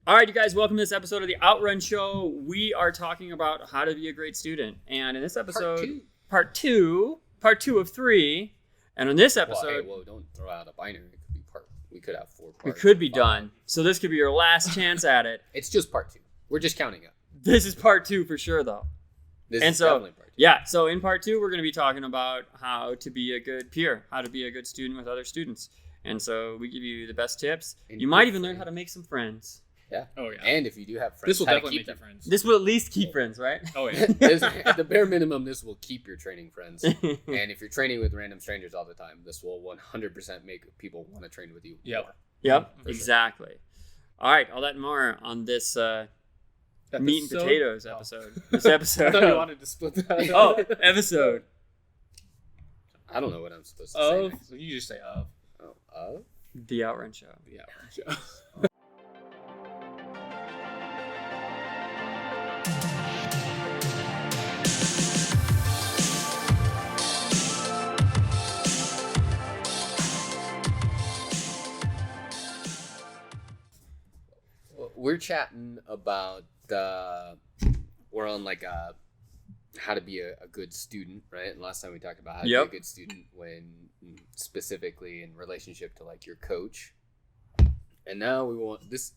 All right, you guys, welcome to this episode of the Outrun Show. We are talking about how to be a great student. And in this episode, part two of 3. And on this episode... Whoa, don't throw out a binary. It could be we could have 4 parts. We could be done. So this could be your last chance at it. It's just part 2. We're just counting up. This is part 2 for sure, though. This is definitely part 2. Yeah, so in part 2, we're going to be talking about how to be a good peer, how to be a good student with other students. And so we give you the best tips. You might even learn how to make some friends. Yeah. Oh, yeah. And if you do have friends, this will definitely make you friends. This will at least keep friends, right? Oh, yeah. At the bare minimum, this will keep your training friends. And if you're training with random strangers all the time, this will 100% make people want to train with you. Yep. Yep, exactly. Sure. All right, all that and more on this meat and potatoes episode. This episode. I thought you wanted to split that. Oh, episode. I don't know what I'm supposed to say next. So you just say of. Oh, of? The Outrun Show. The Outrun Show. We're chatting about we're on like how to be a good student, right? And last time we talked about how to be a good student when specifically in relationship to like your coach. And now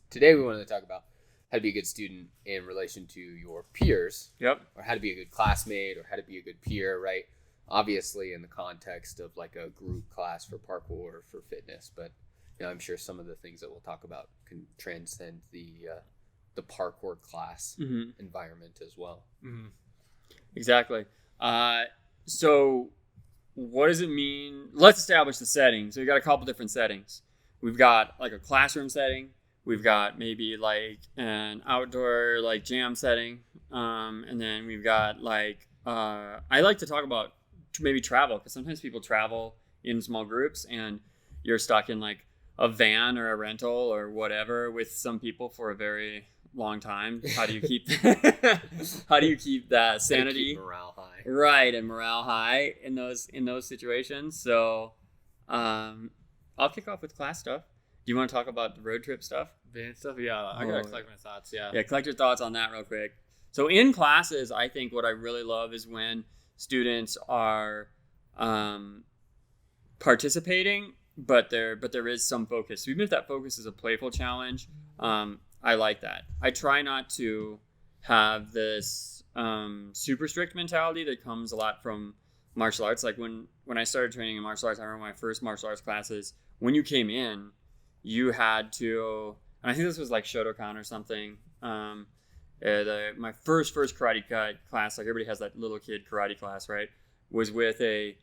today we wanted to talk about how to be a good student in relation to your peers. Yep. Or how to be a good classmate or how to be a good peer, right? Obviously in the context of like a group class for parkour or for fitness, but I'm sure some of the things that we'll talk about can transcend the parkour class environment as well. Mm-hmm. Exactly. So what does it mean? Let's establish the setting. So we've got a couple different settings. We've got like a classroom setting. We've got maybe like an outdoor like jam setting. And then we've got like, I like to talk about maybe travel, because sometimes people travel in small groups and you're stuck in like a van or a rental or whatever with some people for a very long time. How do you keep that sanity, keep morale high, right? And morale high in those situations. So I'll kick off with class stuff. Do you want to talk about the road trip stuff? Van stuff? Yeah, I gotta collect my thoughts. Yeah, collect your thoughts on that real quick. So in classes, I think what I really love is when students are participating, but there is some focus. So even if that focus is a playful challenge, I like that. I try not to have this super strict mentality that comes a lot from martial arts. Like when I started training in martial arts, I remember my first martial arts classes, when you came in, you had to, and I think this was like Shotokan or something, my first karate class, like everybody has that little kid karate class, right, was with a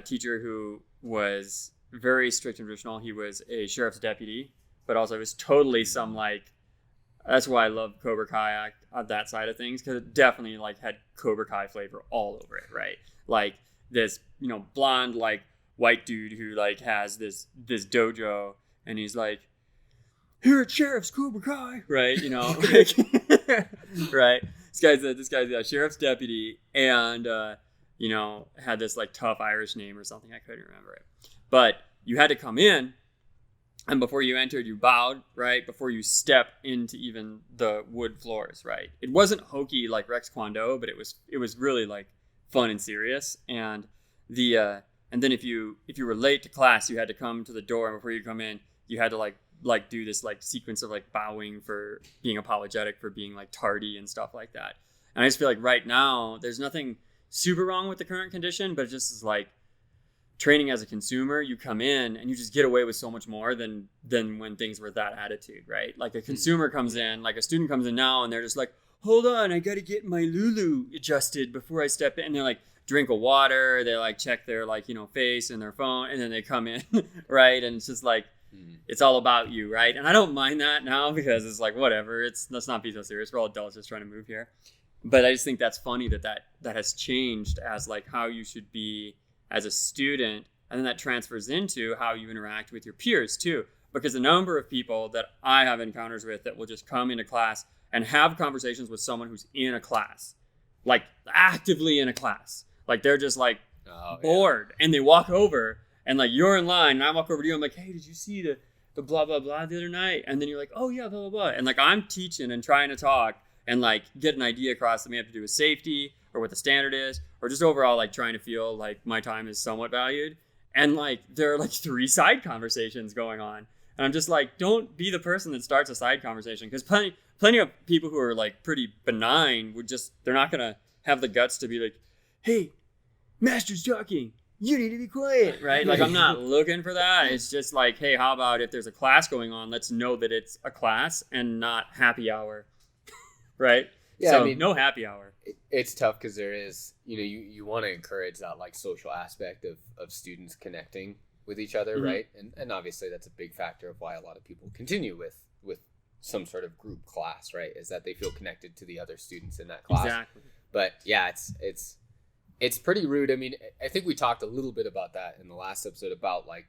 teacher who was very strict and traditional. He was a sheriff's deputy, but also was totally some like, that's why I love Cobra Kai on that side of things, because it definitely like had Cobra Kai flavor all over it, right? Like this, blonde like white dude who like has this dojo, and he's like, here at Sheriff's Cobra Kai, right? Right? This guy's a sheriff's deputy, and had this like tough Irish name or something. I couldn't remember it. But you had to come in, and before you entered, you bowed, right? Before you step into even the wood floors, right? It wasn't hokey like Rex Kwon Do, but it was really like fun and serious. And and then if you were late to class, you had to come to the door, and before you come in, you had to like do this like sequence of like bowing for being apologetic for being like tardy and stuff like that. And I just feel like right now there's nothing super wrong with the current condition, but it just is like training as a consumer. You come in and you just get away with so much more than when things were that attitude, right? Like a consumer comes in, like a student comes in now, and they're just like, hold on, I got to get my Lulu adjusted before I step in. And they're like, drink a water, they like check their like, face and their phone, and then they come in, right? And it's just like, it's all about you, right? And I don't mind that now, because it's like, whatever, let's not be so serious. We're all adults just trying to move here. But I just think that's funny that has changed as like how you should be as a student, and then that transfers into how you interact with your peers too. Because the number of people that I have encounters with that will just come into class and have conversations with someone who's in a class, like actively in a class, like they're just like bored, and they walk over, and like you're in line, and I walk over to you, I'm like, hey, did you see the blah, blah, blah the other night. And then you're like, oh yeah, blah, blah, blah. And like, I'm teaching and trying to talk and like get an idea across that may have to do with safety or what the standard is, or just overall like trying to feel like my time is somewhat valued. And like, there are like 3 side conversations going on. And I'm just like, don't be the person that starts a side conversation. Because plenty of people who are like pretty benign they're not going to have the guts to be like, hey, master's talking. You need to be quiet, right? Like, I'm not looking for that. It's just like, hey, how about if there's a class going on, let's know that it's a class and not happy hour, right? Yeah, so, I mean, no happy hour. It's tough because there is, you want to encourage that like social aspect of students connecting with each other, Mm-hmm. right? And obviously that's a big factor of why a lot of people continue with some sort of group class, right? Is that they feel connected to the other students in that class. Exactly. But yeah, it's pretty rude. I mean, I think we talked a little bit about that in the last episode about like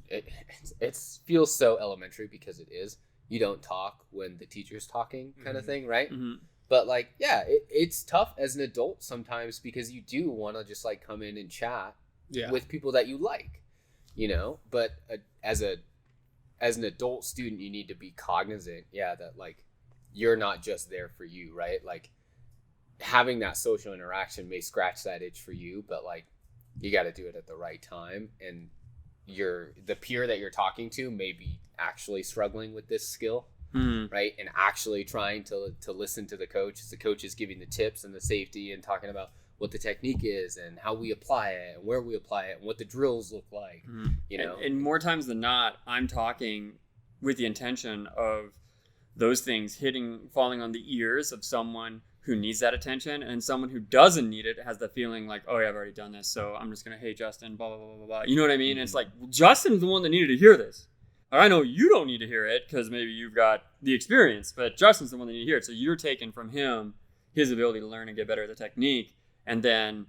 it feels so elementary because it is. You don't talk when the teacher's talking kind of thing, right? Mm-hmm. But like, yeah, it's tough as an adult sometimes because you do want to just like come in and chat with people that you like, But as an adult student, you need to be cognizant, that like you're not just there for you, right? Like having that social interaction may scratch that itch for you, but like you got to do it at the right time. And the peer that you're talking to may be actually struggling with this skill. Right, and actually trying to listen to the coach as the coach is giving the tips and the safety and talking about what the technique is and how we apply it and where we apply it and what the drills look like. And more times than not, I'm talking with the intention of those things falling on the ears of someone who needs that attention, and someone who doesn't need it has the feeling like, oh yeah, I've already done this, so I'm just gonna, hey Justin, blah blah blah blah blah. You know what I mean? Mm-hmm. And it's like, well, Justin's the one that needed to hear this. Or I know you don't need to hear it because maybe you've got the experience, but Justin's the one that needs to hear it. So you're taking from him his ability to learn and get better at the technique, and then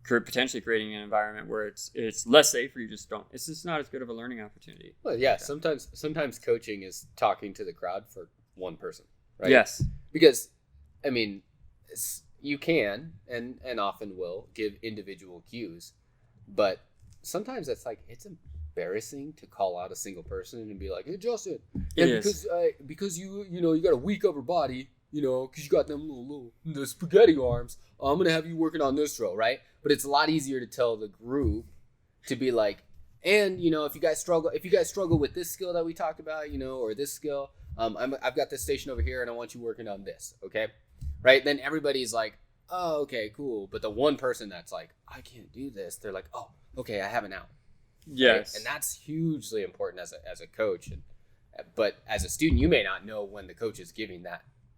potentially creating an environment where it's less safe, or it's just not as good of a learning opportunity. Well, yeah, sometimes coaching is talking to the crowd for one person, right? Yes. Because, I mean, you can and often will give individual cues, but sometimes it's embarrassing to call out a single person and be like, hey Justin, because you got a weak upper body, because you got them the spaghetti arms, I'm gonna have you working on this drill, right? But it's a lot easier to tell the group to be like, and if you guys struggle with this skill that we talked about, or this skill, I've got this station over here and I want you working on this, okay? Right? Then everybody's like, oh, okay, cool. But the one person that's like, I can't do this, they're like, oh, okay, I have an out. Yes. Right? And that's hugely important as a coach. But as a student, you may not know when the coach is giving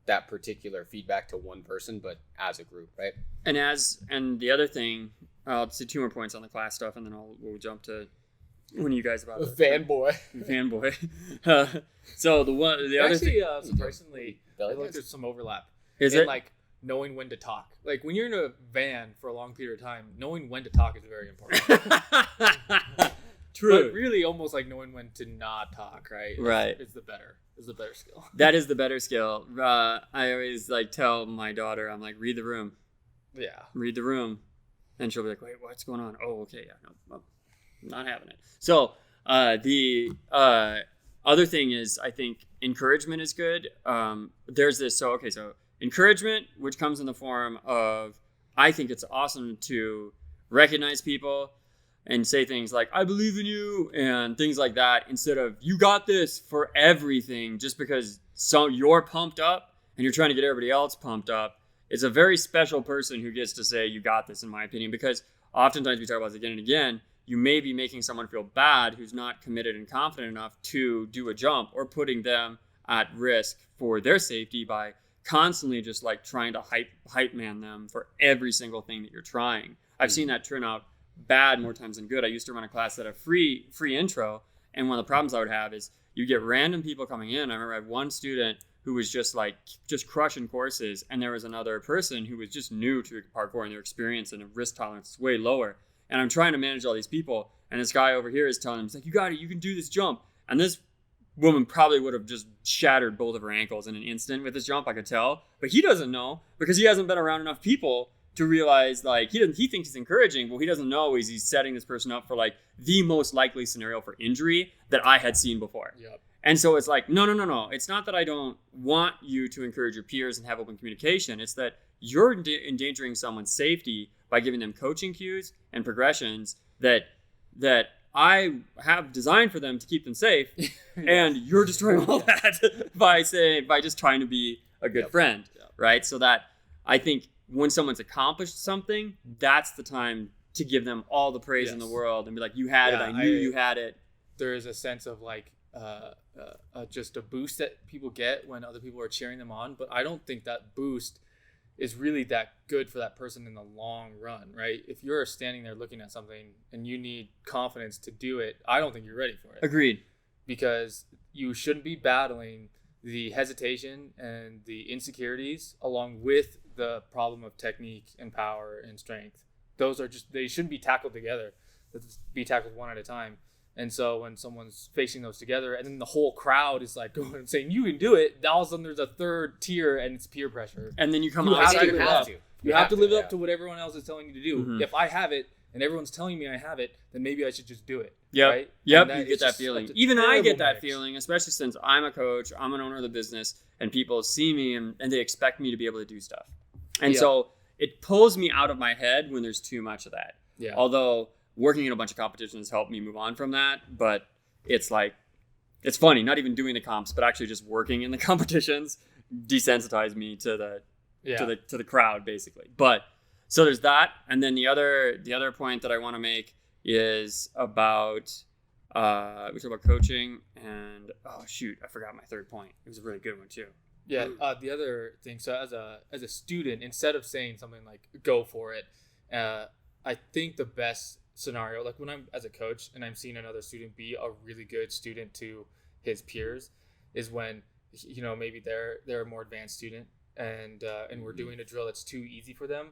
that particular feedback to one person, but as a group, right? And the other thing, I'll say 2 more points on the class stuff, and then we'll jump to one of you guys about fanboy. So the other thing, surprisingly, I feel like there's some overlap. Is it like knowing when to talk? Like when you're in a van for a long period of time, knowing when to talk is very important. True. But really, almost like knowing when to not talk, right? Right. Is the better skill. That is the better skill. I always tell my daughter, I'm like, read the room. Yeah. Read the room, and she'll be like, wait, what's going on? Oh, okay, yeah, no, I'm not having it. So the other thing is, I think encouragement is good. There's this. So encouragement, which comes in the form of, I think it's awesome to recognize people and say things like, I believe in you, and things like that, instead of, you got this for everything, just because you're pumped up and you're trying to get everybody else pumped up. It's a very special person who gets to say, you got this, in my opinion, because oftentimes we talk about this again and again, you may be making someone feel bad who's not committed and confident enough to do a jump, or putting them at risk for their safety by constantly just trying to hype man them for every single thing that you're trying. I've seen that turn out bad more times than good. I used to run a class that had a free intro, and one of the problems I would have is you get random people coming in. I remember I had one student who was just crushing courses, and there was another person who was just new to parkour, and their experience and risk tolerance is way lower. And I'm trying to manage all these people, and this guy over here is telling him, he's like, you got it, you can do this jump. And this woman probably would have just shattered both of her ankles in an instant with this jump, I could tell. But he doesn't know, because he hasn't been around enough people to realize like he thinks he's encouraging, but he doesn't know is he's setting this person up for like the most likely scenario for injury that I had seen before. Yep. And so it's like, no. It's not that I don't want you to encourage your peers and have open communication. It's that you're endangering someone's safety by giving them coaching cues and progressions that I have designed for them to keep them safe. And you're destroying all that by just trying to be a good friend. Yep. Right. So that I think when someone's accomplished something, that's the time to give them all the praise in the world and be like, you had it. I knew you had it. There is a sense of like, just a boost that people get when other people are cheering them on, but I don't think that boost is really that good for that person in the long run, right? If you're standing there looking at something and you need confidence to do it, I don't think you're ready for it. Agreed. Because you shouldn't be battling the hesitation and the insecurities along with the problem of technique and power and strength. Those are just, they shouldn't be tackled together. Let's be tackled one at a time. And so when someone's facing those together and then the whole crowd is like going and saying, you can do it, all of a sudden there's a third tier and it's peer pressure. And then you come out. You have to live live up to what everyone else is telling you to do. Mm-hmm. If I have it and everyone's telling me I have it, then maybe I should just do it. Yep. Right? Yep. You get that feeling. Even I get that mix. feeling, especially since I'm a coach, I'm an owner of the business, and people see me and they expect me to be able to do stuff. And so it pulls me out of my head when there's too much of that. Yeah. Although working in a bunch of competitions helped me move on from that. But it's like, it's funny, not even doing the comps, but actually just working in the competitions desensitized me to the crowd basically. But so there's that. And then the other point that I want to make is about, we talked about coaching and, oh shoot, I forgot my third point. It was a really good one too. Yeah. The other thing, so as a student, instead of saying something like, go for it, I think the best scenario, like when I'm as a coach and I'm seeing another student be a really good student to his peers, is when, you know, maybe they're a more advanced student and we're doing a drill that's too easy for them.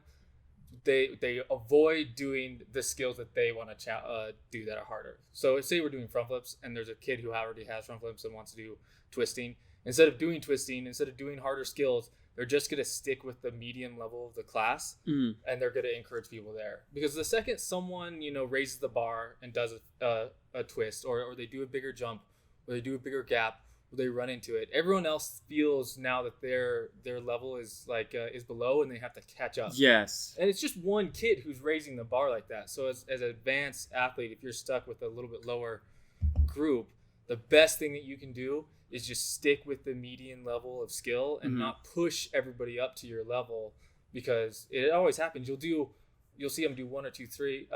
They avoid doing the skills that they want to do that are harder. So say we're doing front flips and there's a kid who already has front flips and wants to do twisting. Instead of doing harder skills, they're just going to stick with the medium level of the class and they're going to encourage people there. Because the second someone, you know, raises the bar and does a twist or they do a bigger jump or they do a bigger gap or they run into it, everyone else feels now that their level is like is below and they have to catch up. Yes. And it's just one kid who's raising the bar like that. So as an advanced athlete, if you're stuck with a little bit lower group, the best thing that you can do is just stick with the median level of skill and not push everybody up to your level, because it always happens. You'll see them do one or two skills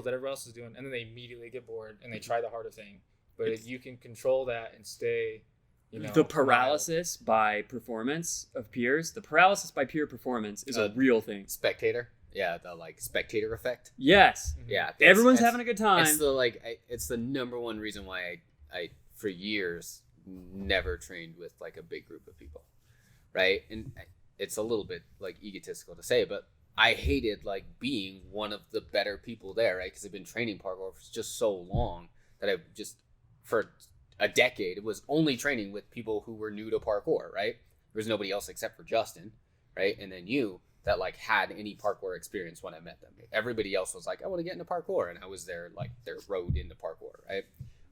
that everyone else is doing, and then they immediately get bored and they try the harder thing. But if you can control that and stay, you know, the paralysis by performance of peers, the paralysis by peer performance is a real thing. Spectator. Yeah, the like spectator effect. Yes. Yeah. Everyone's having a good time. It's the number one reason why I for years never trained with like a big group of people, right? And it's a little bit like egotistical to say, but I hated like being one of the better people there, right? Because I've been training parkour for just so long that I just, for a decade, it was only training with people who were new to parkour, right? There was nobody else except for Justin, right? And then you that like had any parkour experience when I met them. Everybody else was like, I want to get into parkour, and I was their road into parkour, right?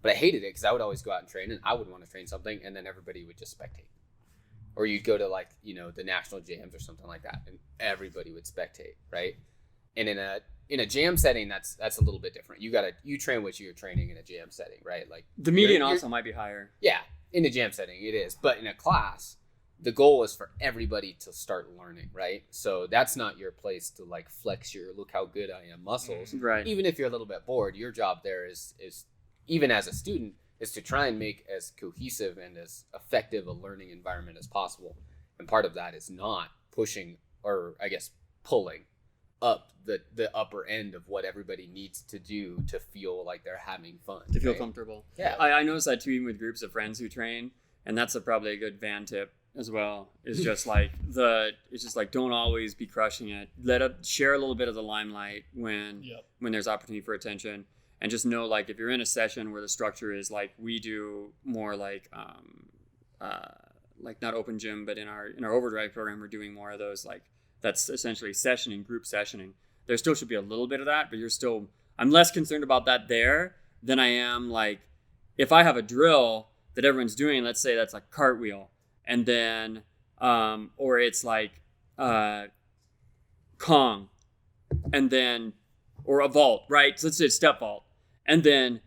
But I hated it because I would always go out and train and I would want to train something and then everybody would just spectate. Or you'd go to like, you know, the national jams or something like that and everybody would spectate, right? And in a jam setting, that's a little bit different. You train what you're training in a jam setting, right? Like the median also might be higher. Yeah, in a jam setting it is. But in a class, the goal is for everybody to start learning, right? So that's not your place to like flex your look how good I am muscles. Right. Even if you're a little bit bored, your job there is even as a student, is to try and make as cohesive and as effective a learning environment as possible. And part of that is not pushing, or I guess pulling up the upper end of what everybody needs to do to feel like they're having fun. To feel comfortable. Yeah. I noticed that too, even with groups of friends who train, and that's probably a good van tip as well, is just like don't always be crushing it. Share a little bit of the limelight when there's opportunity for attention. And just know, like, if you're in a session where the structure is like we do more like not open gym, but in our overdrive program, we're doing more of those like that's essentially sessioning, group sessioning. There still should be a little bit of that, but I'm less concerned about that there than I am like, if I have a drill that everyone's doing, let's say that's a cartwheel, and then, or it's like Kong, and then, or a vault, right? So let's say step vault. And then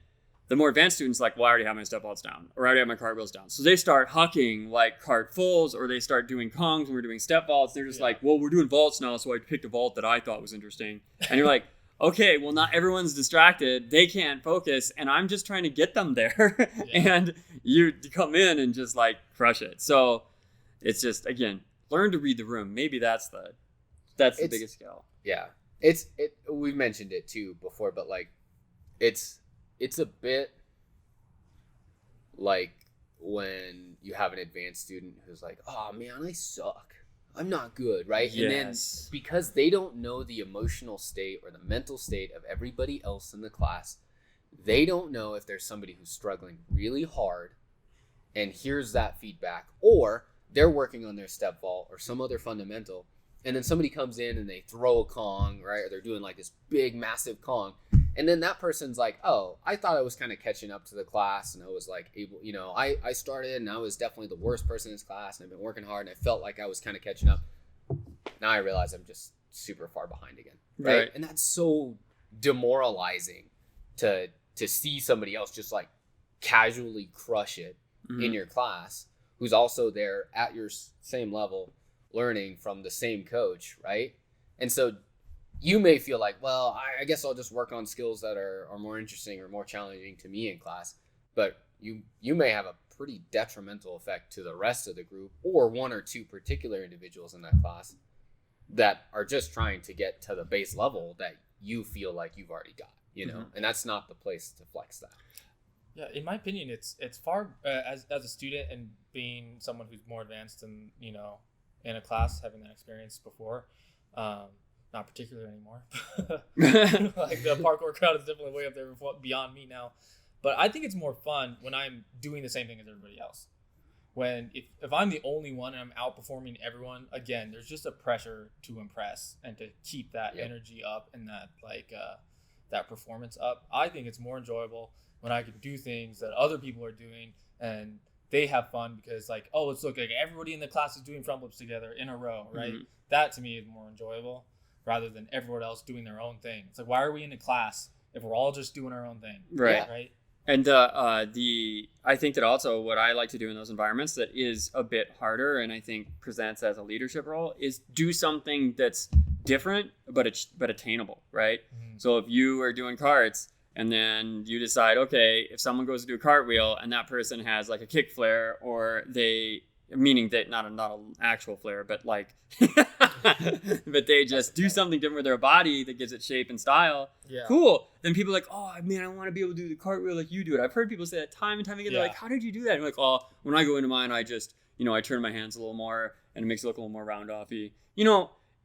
the more advanced students like, well, I already have my step vaults down, or I already have my cartwheels down. So they start hucking like cart fulls, or they start doing Kongs when we're doing step vaults. They're just like, well, we're doing vaults now, so I picked a vault that I thought was interesting. And you're like, okay, well, not everyone's distracted. They can't focus, and I'm just trying to get them there. And you come in and just like crush it. So it's just, again, learn to read the room. Maybe that's the biggest skill. Yeah. We've mentioned it too before, but like it's a bit like when you have an advanced student who's like, oh man, I suck. I'm not good, right? Yes. And then because they don't know the emotional state or the mental state of everybody else in the class, they don't know if there's somebody who's struggling really hard and hears that feedback, or they're working on their step vault or some other fundamental, and then somebody comes in and they throw a Kong, right? Or they're doing like this big, massive Kong. And then that person's like, oh, I thought I was kind of catching up to the class, and I was like able, I started and I was definitely the worst person in this class, and I've been working hard and I felt like I was kind of catching up. Now I realize I'm just super far behind again. Right. And that's so demoralizing to see somebody else just like casually crush it in your class, who's also there at your same level, learning from the same coach, right? And so you may feel like, well, I guess I'll just work on skills that are more interesting or more challenging to me in class. But you may have a pretty detrimental effect to the rest of the group, or one or two particular individuals in that class that are just trying to get to the base level that you feel like you've already got, and that's not the place to flex that. Yeah, in my opinion, it's far as a student and being someone who's more advanced and in a class, having that experience before, not particularly anymore. Like the parkour crowd is definitely way up there beyond me now. But I think it's more fun when I'm doing the same thing as everybody else. When if I'm the only one and I'm outperforming everyone, again, there's just a pressure to impress and to keep that energy up and that that performance up. I think it's more enjoyable when I can do things that other people are doing and they have fun because like, oh, let's look, like everybody in the class is doing front flips together in a row, right? Mm-hmm. That to me is more enjoyable rather than everyone else doing their own thing. It's like, why are we in a class if we're all just doing our own thing? Right. Right. And I think that also what I like to do in those environments that is a bit harder and I think presents as a leadership role is do something that's different but attainable, right? Mm-hmm. So if you are doing carts and then you decide, okay, if someone goes to do a cartwheel and that person has like a kick flare, or meaning that not an actual flare, but like, but they just do something different with their body that gives it shape and style. Yeah. Cool. Then people are like, oh man, I want to be able to do the cartwheel like you do it. I've heard people say that time and time again. They're like, how did you do that? And I'm like, oh, when I go into mine, I just, I turn my hands a little more and it makes it look a little more round-offy.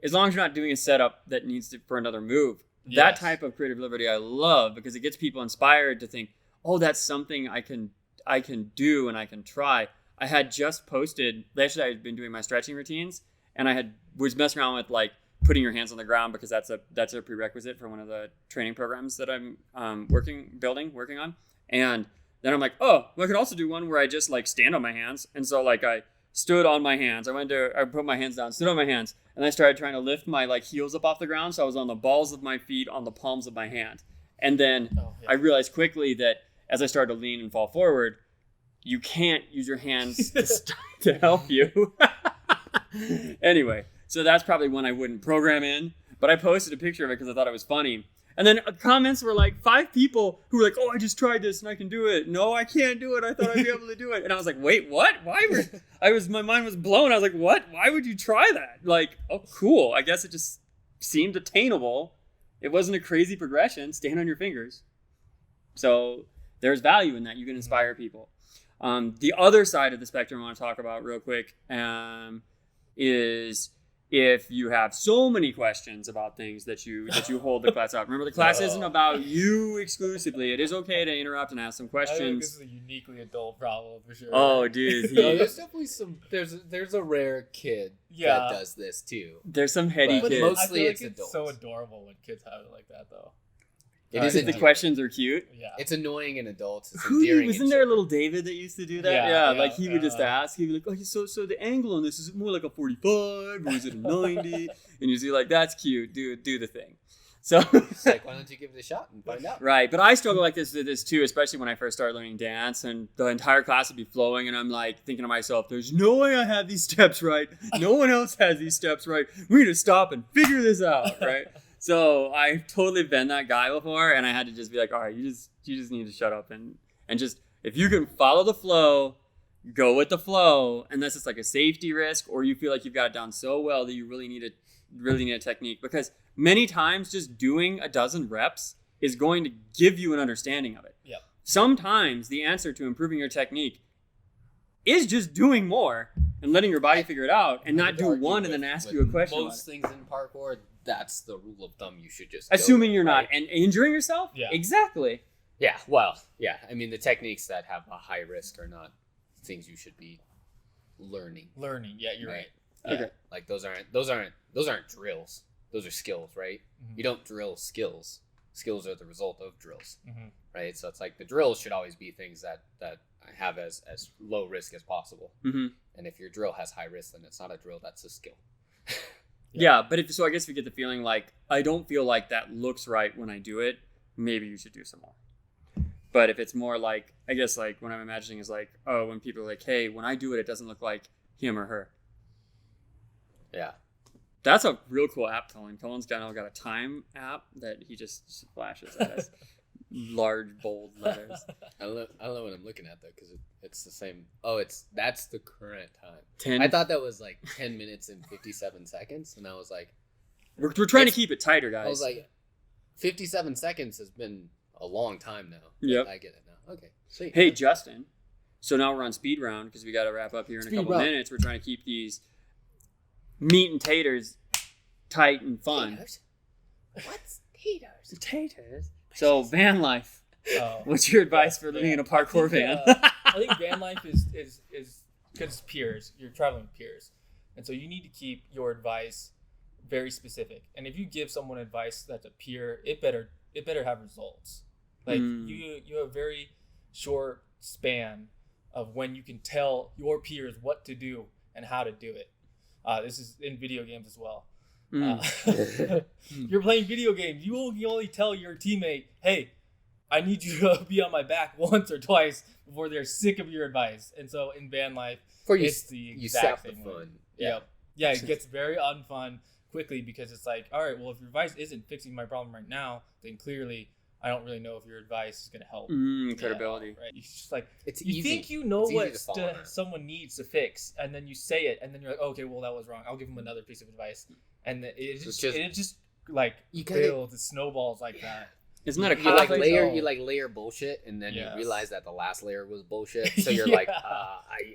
As long as you're not doing a setup that needs for another move. Yes. That type of creative liberty I love because it gets people inspired to think, oh, that's something I can do and I can try. I had just posted, actually I had been doing my stretching routines and I was messing around with like putting your hands on the ground because that's a prerequisite for one of the training programs that I'm working on. And then I'm like, oh, well, I could also do one where I just like stand on my hands. And so like I stood on my hands. I put my hands down, stood on my hands, and I started trying to lift my like heels up off the ground. So I was on the balls of my feet on the palms of my hand. And then I realized quickly that as I started to lean and fall forward, you can't use your hands to help you. Anyway, so that's probably one I wouldn't program in, but I posted a picture of it because I thought it was funny. And then comments were like 5 people who were like, oh, I just tried this and I can do it. No, I can't do it. I thought I'd be able to do it. And I was like, wait, what? My mind was blown. I was like, what? Why would you try that? Like, oh, cool. I guess it just seemed attainable. It wasn't a crazy progression. Stand on your fingers. So there's value in that. You can inspire people. The other side of the spectrum I want to talk about real quick is if you have so many questions about things that you hold the class up. Remember, the class isn't about you exclusively. It is okay to interrupt and ask some questions. I think this is a uniquely adult problem for sure. Oh, dude. There's definitely some. There's a rare kid that does this too. There's some heady But kids. mostly I feel it's adults. so adorable when kids have it like that, though. It is the questions are cute. Yeah. It's annoying in adults. It's Who endearing. wasn't there a little David that used to do that? Yeah, Like he would just ask. He'd be like, "Oh, so the angle on this, is it more like a 45 or is it a 90?" And you'd be like, "That's cute. Do the thing." So It's like, why don't you give it a shot and find out? right, but I struggle like this too, especially when I first started learning dance, and the entire class would be flowing, and I'm like thinking to myself, "There's no way I have these steps right. No one else has these steps right. We need to stop and figure this out." Right. So I've totally been that guy before, and I had to just be like, all right, you just need to shut up and just, if you can follow the flow, go with the flow, unless it's like a safety risk or you feel like you've got it down so well that you really need a technique. Because many times just doing a dozen reps is going to give you an understanding of it. Yep. Sometimes the answer to improving your technique is just doing more and letting your body figure it out, and not do one and then ask you a question. Most things in parkour, that's the rule of thumb. You should just assuming you're right? not and injuring yourself. Yeah. Exactly. Yeah. Well, yeah. I mean, the techniques that have a high risk are not things you should be learning. Yeah, you're right. Yeah. Okay. Like those aren't drills. Those are skills, right? Mhm. You don't drill skills. Skills are the result of drills, Mhm. right? So it's like the drills should always be things that have as low risk as possible. Mm-hmm. And if your drill has high risk, then it's not a drill. That's a skill. Yeah, but I guess if you get the feeling like I don't feel like that looks right when I do it, maybe you should do some more. But if it's more like, I guess like what I'm imagining is like, oh, when people are like, hey, when I do it, it doesn't look like him or her. Yeah. That's a real cool app, Cullen. Cullen's got a time app that he just flashes at us. Large, bold letters. I don't know what I'm looking at though, because it's the same. Oh, that's the current time. 10. I thought that was like 10 minutes and 57 seconds, and I was like, We're trying to keep it tighter, guys. I was like, 57 seconds has been a long time now. Yep. I get it now. Okay, sweet. Hey, Justin. So now we're on speed round because we got to wrap up here in a couple minutes. We're trying to keep these meat and taters tight and fun. Taters? What's taters? Taters. So van life. Oh. What's your advice for living in a parkour van? I think van life is because peers. You're traveling with peers, and so you need to keep your advice very specific. And if you give someone advice that's a peer, it better have results. Like you have a very short span of when you can tell your peers what to do and how to do it. This is in video games as well. You're playing video games. You only tell your teammate, "Hey, I need you to be on my back once or twice before they're sick of your advice." And so in van life, it's the exact sap the same. fun. Yeah, it gets very unfun quickly because it's like, all right, well, if your advice isn't fixing my problem right now, then clearly I don't really know if your advice is going to help. Credibility. Right? It's just like, It's you easy. think you know It's easy what to follow. someone needs to fix, and then you say it, and then you're like, okay, well, that was wrong. I'll give them another piece of advice. And it just like You kinda- builds, it snowballs like that. Isn't that a You like conflict? layer bullshit, and then Yes. you realize that the last layer was bullshit. So you're like,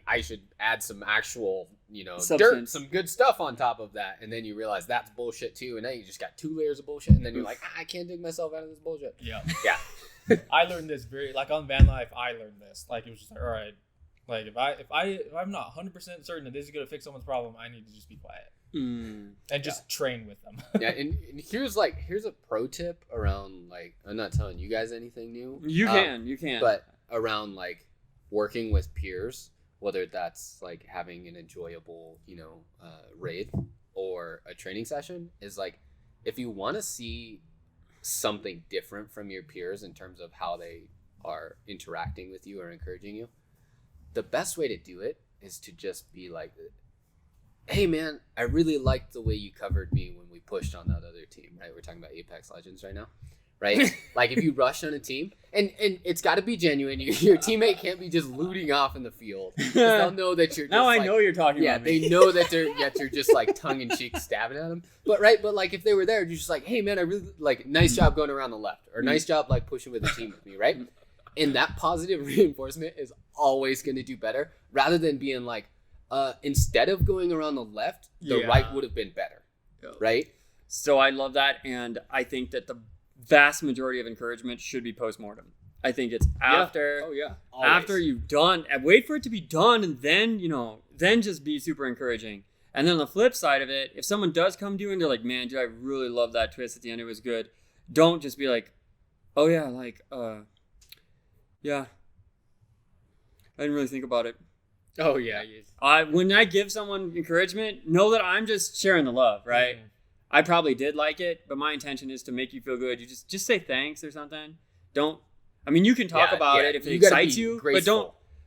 I should add some actual, dirt, Substance. some good stuff on top of that, and then you realize that's bullshit too, and now you just got 2 layers of bullshit, and then you're like, I can't dig myself out of this bullshit. Yeah. Yeah. I learned this like on van life. I learned this. Like it was just like, all right, like if I'm not 100% certain that this is gonna fix someone's problem, I need to just be quiet and just train with them. Yeah, and here's a pro tip around, like, I'm not telling you guys anything new. You can. But around like working with peers, whether that's like having an enjoyable, raid or a training session, is like, if you want to see something different from your peers in terms of how they are interacting with you or encouraging you, the best way to do it is to just be like, hey man, I really liked the way you covered me when we pushed on that other team, right? We're talking about Apex Legends right now, right? Like if you rush on a team, and it's got to be genuine. Your teammate can't be just looting off in the field. 'Cause they'll know that you're just Now I like, know you're talking yeah, about me. they know that you're just like tongue in cheek stabbing at them. But like if they were there, you're just like, hey man, I really like, nice job going around the left, or nice job like pushing with the team with me, right? And that positive reinforcement is always going to do better, rather than being like, instead of going around the left, the Yeah. right would have been better, Yeah. right? So I love that, and I think that the vast majority of encouragement should be post-mortem. I think it's after Oh yeah. after you've done, and wait for it to be done, and then then just be super encouraging. And then on the flip side of it, if someone does come to you and they're like, "Man, dude, I really love that twist at the end. It was good." Don't just be like, "Oh yeah, like yeah, I didn't really think about it." Oh yeah. When I give someone encouragement, know that I'm just sharing the love, right? I probably did like it, but my intention is to make you feel good. You just say thanks or something. You can talk about it if it excites you,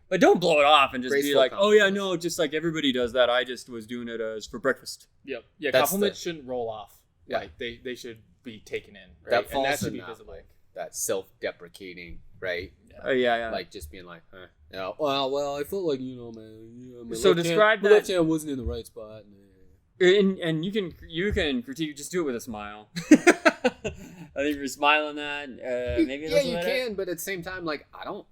but don't blow it off and just be like, "Oh yeah, no, just like everybody does that. I just was doing it as for breakfast." Yep. Yeah. That's Compliments shouldn't roll off. Yeah. Like they should be taken in. Right? That falls and that should in be that, visible. like, that self-deprecating, right? Yeah. Like just being like, yeah, well, I felt like, man. My So left describe hand, my that- left hand wasn't in the right spot. And you can critique. Just do it with a smile. I think if you're smiling that, maybe Yeah, you can, but at the same time, like, I don't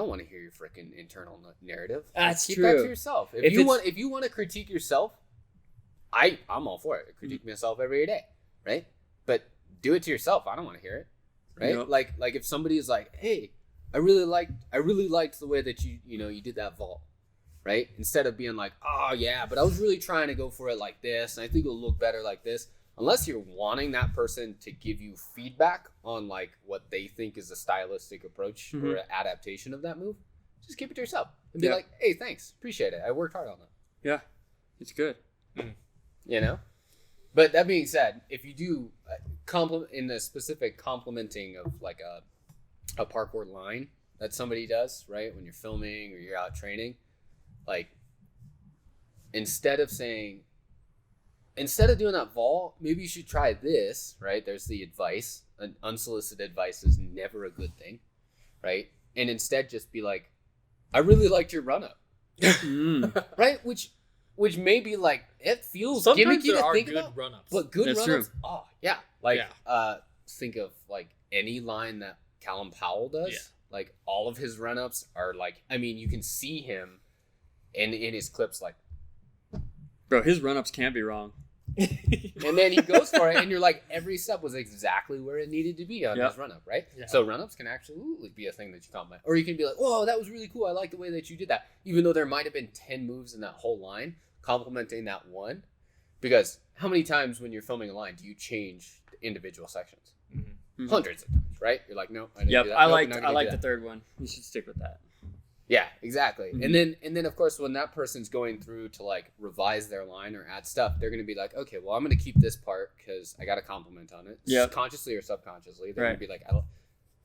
want to hear your freaking internal narrative. That's Keep true. that to yourself. If If you want to critique yourself, I'm all for it. I critique myself every day, right? But do it to yourself. I don't want to hear it, right? Yep. Like if somebody is like, "Hey, I really liked the way that you did that vault," right? Instead of being like, "Oh yeah, but I was really trying to go for it like this, and I think it'll look better like this." Unless you're wanting that person to give you feedback on like what they think is a stylistic approach or an adaptation of that move, just keep it to yourself and be like, "Hey, thanks, appreciate it. I worked hard on that." Yeah, it's good. But that being said, if you do in the specific complimenting of like a parkour line that somebody does, right, when you're filming or you're out training, like instead of doing that vault, maybe you should try this, right? There's the advice. Unsolicited advice is never a good thing, right? And instead just be like, "I really liked your run up," right? Which may be like, it feels Sometimes gimmicky there to are think good about, run-ups. but good That's run ups, true. oh yeah, like think of like any line that Callum Powell does. Yeah. Like all of his run ups are like, you can see him in his clips, like, Bro, his run-ups can't be wrong. and then he goes for it, and you're like, every step was exactly where it needed to be on his run up, right? Yeah. So run ups can absolutely be a thing that you compliment, or you can be like, "Whoa, that was really cool. I like the way that you did that," even though there might have been 10 moves in that whole line. Complimenting that one, because how many times when you're filming a line do you change the individual sections? Mm-hmm. Hundreds of times, right? You're like, "No, I didn't do that. I Nope, like not gonna do the that." third one. You should stick with that. Yeah, exactly. Mhm. And then of course when that person's going through to like revise their line or add stuff, they're gonna be like, "Okay, well, I'm gonna keep this part because I got a compliment on it." Yep. Consciously or subconsciously, they're Right. gonna be like,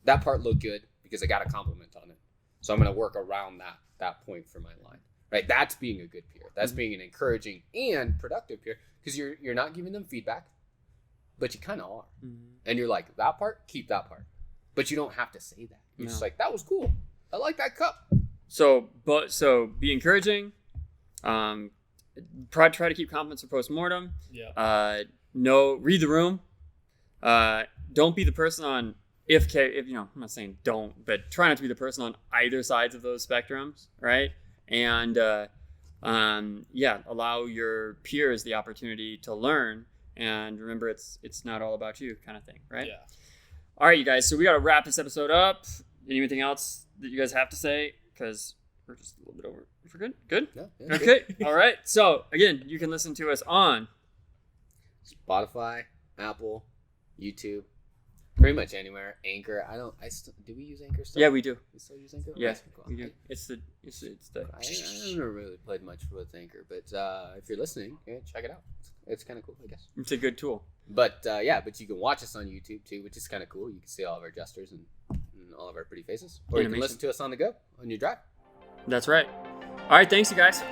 "That part looked good because I got a compliment on it, so I'm gonna work around that point for my line." Right? That's being a good peer. That's being an encouraging and productive peer, because you're not giving them feedback, but you kind of are, and you're like, "That part, keep that part," but you don't have to say that. You're just like, "That was cool. I like that cup." So be encouraging. Try to keep compliments for post-mortem. Yeah. Read the room. Don't be the person on if I'm not saying don't, but try not to be the person on either sides of those spectrums, right? And allow your peers the opportunity to learn, and remember it's not all about you, kind of thing, right? Yeah. All right, you guys. So we got to wrap this episode up. Anything else that you guys have to say? Because we're just a little bit over. We're good? Good? Yeah, Okay. All right. So, again, you can listen to us on Spotify, Apple, YouTube, pretty much anywhere. Anchor. Do we use Anchor still? Yeah, we do. We still use Anchor? Yeah, Okay, cool. we do. It's the I've never really played much with Anchor, but if you're listening, check it out. It's kind of cool, I guess. It's a good tool. But but you can watch us on YouTube too, which is kind of cool. You can see all of our gestures and all of our pretty faces. Or you can Animation. listen to us on the go, on your drive. That's right. All right. Thanks, you guys.